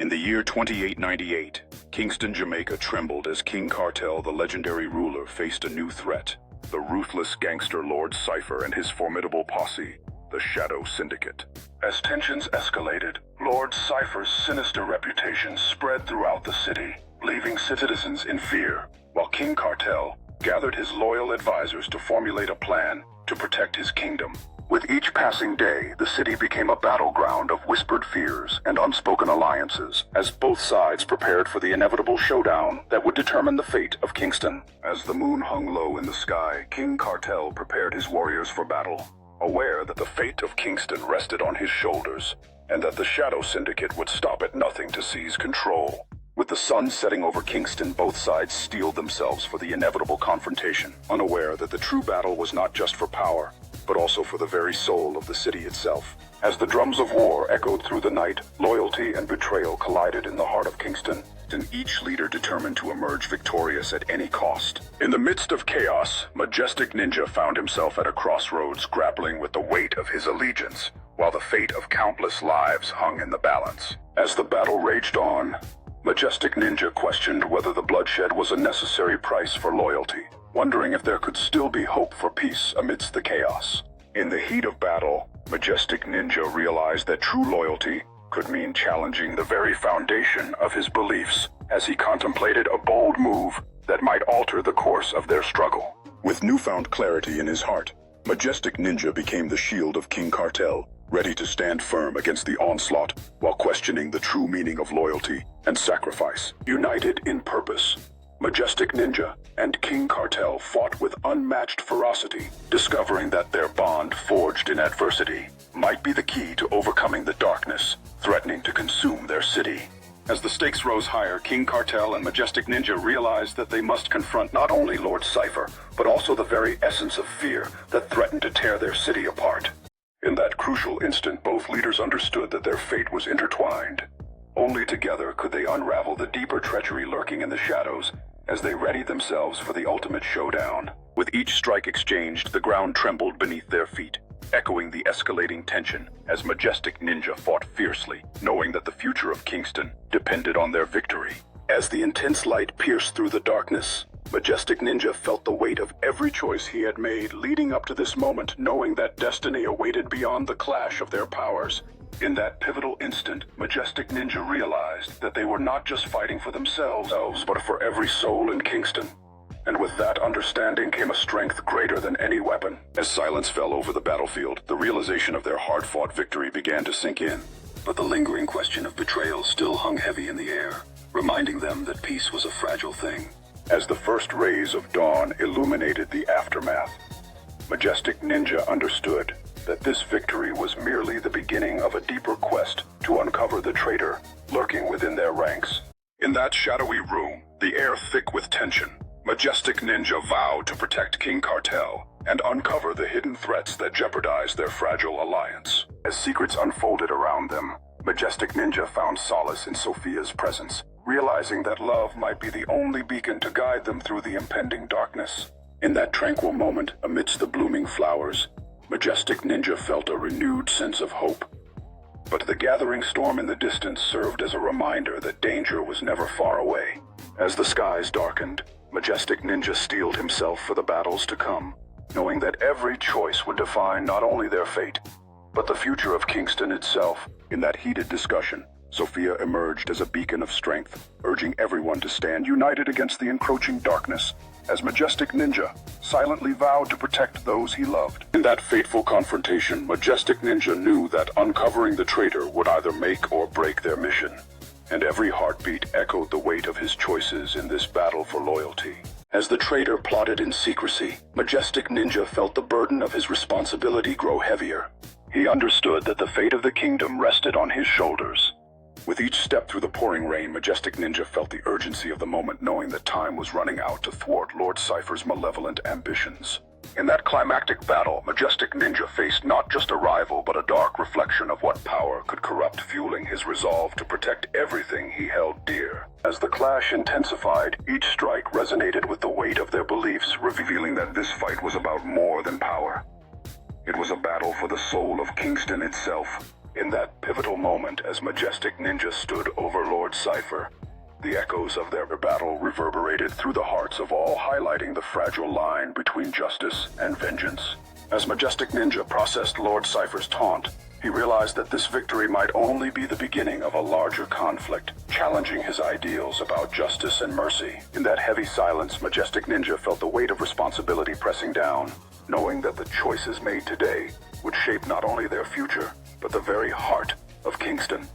In the year 2898, Kingston, Jamaica trembled as King Cartel, the legendary ruler, faced a new threat. The ruthless gangster Lord Cypher and his formidable posse, the Shadow Syndicate. As tensions escalated, Lord Cypher's sinister reputation spread throughout the city, leaving citizens in fear, while King Cartel gathered his loyal advisors to formulate a plan to protect his kingdom. With each passing day, the city became a battleground of whispered fears and unspoken alliances, as both sides prepared for the inevitable showdown that would determine the fate of Kingston. As the moon hung low in the sky, King Cartel prepared his warriors for battle, aware that the fate of Kingston rested on his shoulders, and that the Shadow Syndicate would stop at nothing to seize control. With the sun setting over Kingston, both sides steeled themselves for the inevitable confrontation, unaware that the true battle was not just for power, but also for the very soul of the city itself. As the drums of war echoed through the night, loyalty and betrayal collided in the heart of Kingston, and each leader determined to emerge victorious at any cost. In the midst of chaos, Majestic Ninja found himself at a crossroads, grappling with the weight of his allegiance, while the fate of countless lives hung in the balance. As the battle raged on, Majestic Ninja questioned whether the bloodshed was a necessary price for loyalty, wondering if there could still be hope for peace amidst the chaos. In the heat of battle, Majestic Ninja realized that true loyalty could mean challenging the very foundation of his beliefs, as he contemplated a bold move that might alter the course of their struggle. With newfound clarity in his heart, Majestic Ninja became the shield of King Cartel, ready to stand firm against the onslaught while questioning the true meaning of loyalty and sacrifice. United in purpose, Majestic Ninja and King Cartel fought with unmatched ferocity, discovering that their bond forged in adversity might be the key to overcoming the darkness threatening to consume their city. As the stakes rose higher, King Cartel and Majestic Ninja realized that they must confront not only Lord Cypher, but also the very essence of fear that threatened to tear their city apart. In that crucial instant, both leaders understood that their fate was intertwined. Only together could they unravel the deeper treachery lurking in the shadows as they readied themselves for the ultimate showdown. With each strike exchanged, the ground trembled beneath their feet, echoing the escalating tension as Majestic Ninja fought fiercely, knowing that the future of Kingston depended on their victory. As the intense light pierced through the darkness, Majestic Ninja felt the weight of every choice he had made leading up to this moment, knowing that destiny awaited beyond the clash of their powers. In that pivotal instant, Majestic Ninja realized that they were not just fighting for themselves, but for every soul in Kingston. And with that understanding came a strength greater than any weapon. As silence fell over the battlefield, the realization of their hard-fought victory began to sink in. But the lingering question of betrayal still hung heavy in the air, reminding them that peace was a fragile thing. As the first rays of dawn illuminated the aftermath, Majestic Ninja understood that this victory was merely the beginning of a deeper quest to uncover the traitor lurking within their ranks. In that shadowy room, the air thick with tension, Majestic Ninja vowed to protect King Cartel and uncover the hidden threats that jeopardized their fragile alliance. As secrets unfolded around them, Majestic Ninja found solace in Sophia's presence, realizing that love might be the only beacon to guide them through the impending darkness. In that tranquil moment, amidst the blooming flowers, Majestic Ninja felt a renewed sense of hope. But the gathering storm in the distance served as a reminder that danger was never far away. As the skies darkened, Majestic Ninja steeled himself for the battles to come, knowing that every choice would define not only their fate, but the future of Kingston itself. In that heated discussion, Sophia emerged as a beacon of strength, urging everyone to stand united against the encroaching darkness, as Majestic Ninja silently vowed to protect those he loved. In that fateful confrontation, Majestic Ninja knew that uncovering the traitor would either make or break their mission, and every heartbeat echoed the weight of his choices in this battle for loyalty. As the traitor plotted in secrecy, Majestic Ninja felt the burden of his responsibility grow heavier. He understood that the fate of the kingdom rested on his shoulders. With each step through the pouring rain, Majestic Ninja felt the urgency of the moment, knowing that time was running out to thwart Lord Cypher's malevolent ambitions. In that climactic battle, Majestic Ninja faced not just a rival, but a dark reflection of what power could corrupt, fueling his resolve to protect everything he held dear. As the clash intensified, each strike resonated with the weight of their beliefs, revealing that this fight was about more than power. It was a battle for the soul of Kingston itself. In that pivotal moment, as Majestic Ninja stood over Lord Lord Cypher. The echoes of their battle reverberated through the hearts of all, highlighting the fragile line between justice and vengeance. As Majestic Ninja processed Lord Cypher's taunt, he realized that this victory might only be the beginning of a larger conflict, challenging his ideals about justice and mercy. In that heavy silence, Majestic Ninja felt the weight of responsibility pressing down, knowing that the choices made today would shape not only their future, but the very heart of Kingston.